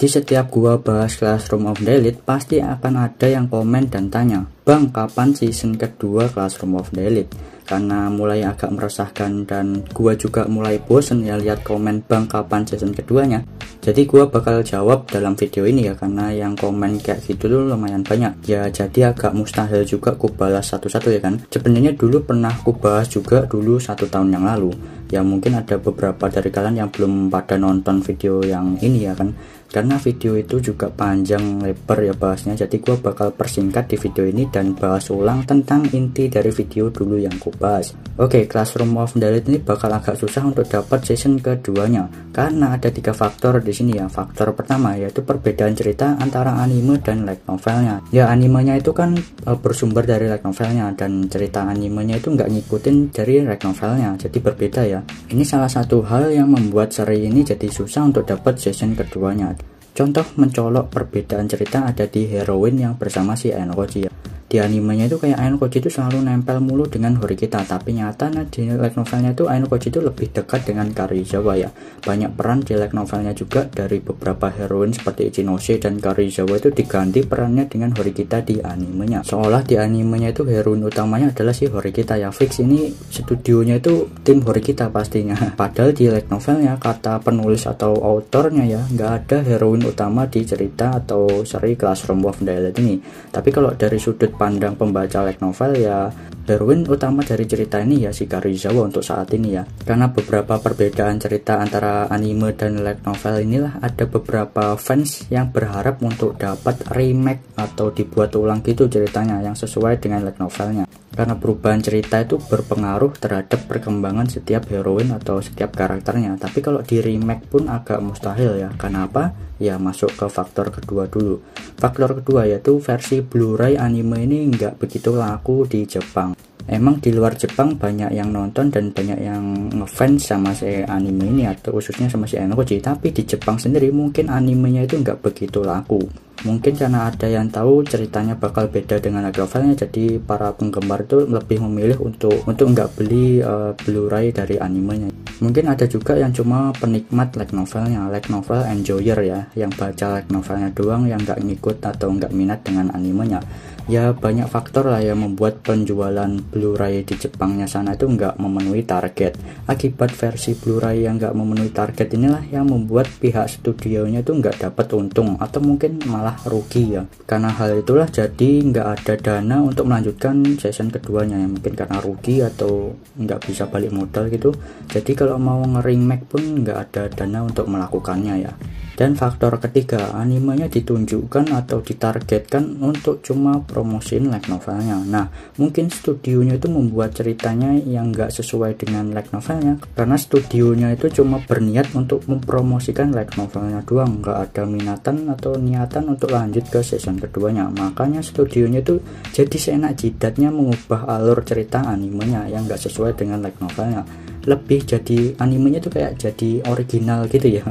Di setiap gua bahas Classroom of the Elite, pasti akan ada yang komen dan tanya, "Bang, kapan season kedua Classroom of the Elite?" Karena mulai agak meresahkan dan gua juga mulai bosen ya lihat komen, "Bang, kapan season keduanya?" Jadi gua bakal jawab dalam video ini ya, karena yang komen kayak gitu tuh lumayan banyak. Ya jadi agak mustahil juga ku balas satu-satu ya kan. Sebenarnya dulu pernah ku bahas juga dulu 1 tahun yang lalu. Ya mungkin ada beberapa dari kalian yang belum pada nonton video yang ini ya kan. Karena video itu juga panjang lebar ya bahasnya, jadi gua bakal persingkat di video ini dan bahas ulang tentang inti dari video dulu yang ku bahas. Oke, Classroom of the Elite ini bakal agak susah untuk dapat season keduanya karena ada 3 faktor di sini ya. Faktor pertama yaitu perbedaan cerita antara anime dan light novelnya. Ya animenya itu kan bersumber dari light novelnya dan cerita animenya itu nggak ngikutin dari light novelnya, jadi berbeda ya. Ini salah satu hal yang membuat seri ini jadi susah untuk dapat season keduanya. Contoh mencolok perbedaan cerita ada di heroin yang bersama si Aino Koji ya. Di animenya itu kayak Aino Koji itu selalu nempel mulu dengan Horikita, tapi nyatanya di light novelnya itu Aino Koji itu lebih dekat dengan Karizawa ya. Banyak peran di light novelnya juga dari beberapa heroin seperti Ichinose dan Karizawa itu diganti perannya dengan Horikita di animenya. Seolah di animenya itu heroin utamanya adalah si Horikita ya. Fix ini studionya itu tim Horikita pastinya. Padahal di light novelnya kata penulis atau autornya ya nggak ada heroin utama di cerita atau seri Classroom of the Elite ini. Tapi kalau dari sudut pandang pembaca light novel ya heroin utama dari cerita ini ya si Karizawa untuk saat ini ya. Karena beberapa perbedaan cerita antara anime dan light novel inilah ada beberapa fans yang berharap untuk dapat remake atau dibuat ulang gitu ceritanya yang sesuai dengan light novelnya. Karena perubahan cerita itu berpengaruh terhadap perkembangan setiap heroin atau setiap karakternya. Tapi kalau di remake pun agak mustahil ya. Kenapa? Ya masuk ke faktor kedua dulu. Faktor kedua yaitu versi Blu-ray anime ini nggak begitu laku di Jepang. Emang di luar Jepang banyak yang nonton dan banyak yang ngefans sama si anime ini atau khususnya sama si Aino Koji, tapi di Jepang sendiri mungkin animenya itu nggak begitu laku. Mungkin karena ada yang tahu ceritanya bakal beda dengan light novelnya, jadi para penggemar itu lebih memilih untuk nggak beli Blu-ray dari animenya. Mungkin ada juga yang cuma penikmat light novelnya, light novel enjoyer ya, yang baca light novelnya doang, yang nggak ngikut atau nggak minat dengan animenya. Ya banyak faktor lah yang membuat penjualan Blu-ray di Jepangnya sana itu nggak memenuhi target. Akibat versi Blu-ray yang nggak memenuhi target inilah yang membuat pihak studionya itu nggak dapat untung atau mungkin malah rugi ya. Karena hal itulah jadi nggak ada dana untuk melanjutkan season keduanya ya. Mungkin karena rugi atau nggak bisa balik modal gitu. Jadi kalau mau nge-remake pun nggak ada dana untuk melakukannya ya. Dan faktor ketiga, animenya ditunjukkan atau ditargetkan untuk cuma promosiin light novelnya. Nah, mungkin studionya itu membuat ceritanya yang nggak sesuai dengan light novelnya, karena studionya itu cuma berniat untuk mempromosikan light novelnya doang, nggak ada minatan atau niatan untuk lanjut ke season keduanya. Makanya studionya itu jadi seenak jidatnya mengubah alur cerita animenya yang nggak sesuai dengan light novelnya. Lebih jadi animenya tuh kayak jadi original gitu ya.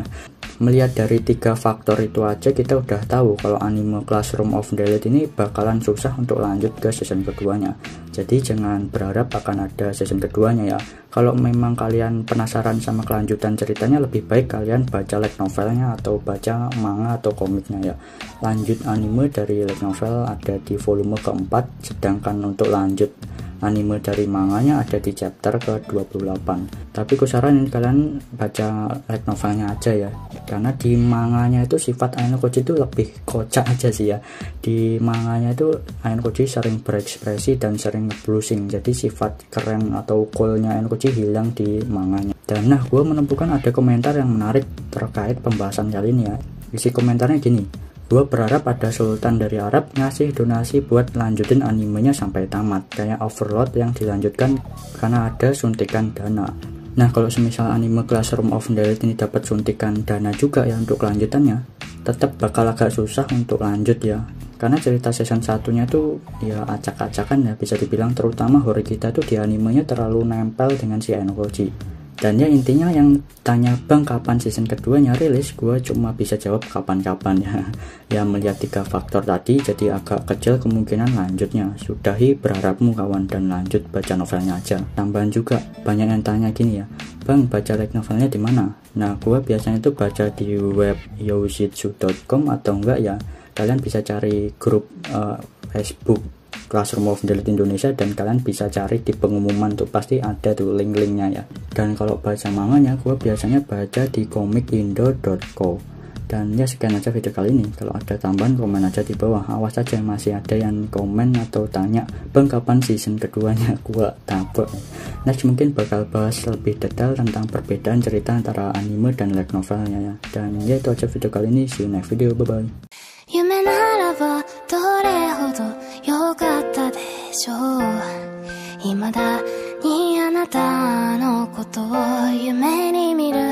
Melihat dari 3 faktor itu aja kita udah tahu kalau anime Classroom of the Elite ini bakalan susah untuk lanjut ke season keduanya. Jadi jangan berharap akan ada season keduanya ya. Kalau memang kalian penasaran sama kelanjutan ceritanya, lebih baik kalian baca light novelnya atau baca manga atau komiknya ya. Lanjut anime dari light novel ada di volume keempat, sedangkan untuk lanjut anime dari manganya ada di chapter ke-28. Tapi ku saranin kalian baca light novelnya aja ya, karena di manganya itu sifat Aino Koji itu lebih kocak aja sih ya. Di manganya itu Aino Koji sering berekspresi dan sering ngeblushing, jadi sifat keren atau coolnya Aino Koji hilang di manganya. Dan nah, gue menemukan ada komentar yang menarik terkait pembahasan kali ini ya. Isi komentarnya gini, "Gue berharap ada sultan dari Arab ngasih donasi buat lanjutin animenya sampai tamat, kayak Overlord yang dilanjutkan karena ada suntikan dana." Nah, kalau semisal anime Classroom of the Elite ini dapat suntikan dana juga ya untuk kelanjutannya, tetap bakal agak susah untuk lanjut ya. Karena cerita season satunya tuh ya acak-acakan ya bisa dibilang, terutama Horikita tuh di animenya terlalu nempel dengan si Aino Koji. Dan ya intinya yang tanya, "Bang, kapan season keduanya rilis?" Gue cuma bisa jawab kapan-kapan ya. Ya melihat 3 faktor tadi jadi agak kecil kemungkinan lanjutnya. Sudahi berharapmu kawan dan lanjut baca novelnya aja. Tambahan juga banyak yang tanya gini ya, "Bang, baca light novelnya di mana?" Nah, gua biasanya itu baca di web youzitsu.com atau enggak ya kalian bisa cari grup Facebook Classroom of the Elite Indonesia, dan kalian bisa cari di pengumuman tuh pasti ada tuh link-linknya ya. Dan kalau baca manganya gua biasanya baca di comikindo.co. Dan ya sekian aja video kali ini. Kalau ada tambahan komen aja di bawah. Awas aja masih ada yang komen atau tanya, bang kapan season keduanya? Gua takut. Next mungkin bakal bahas lebih detail tentang perbedaan cerita antara anime dan light novelnya ya. Dan ya itu aja video kali ini. See you next video. Bye bye. 夢ならばどれほど良かったでしょう。未だにあなたのことを夢に見る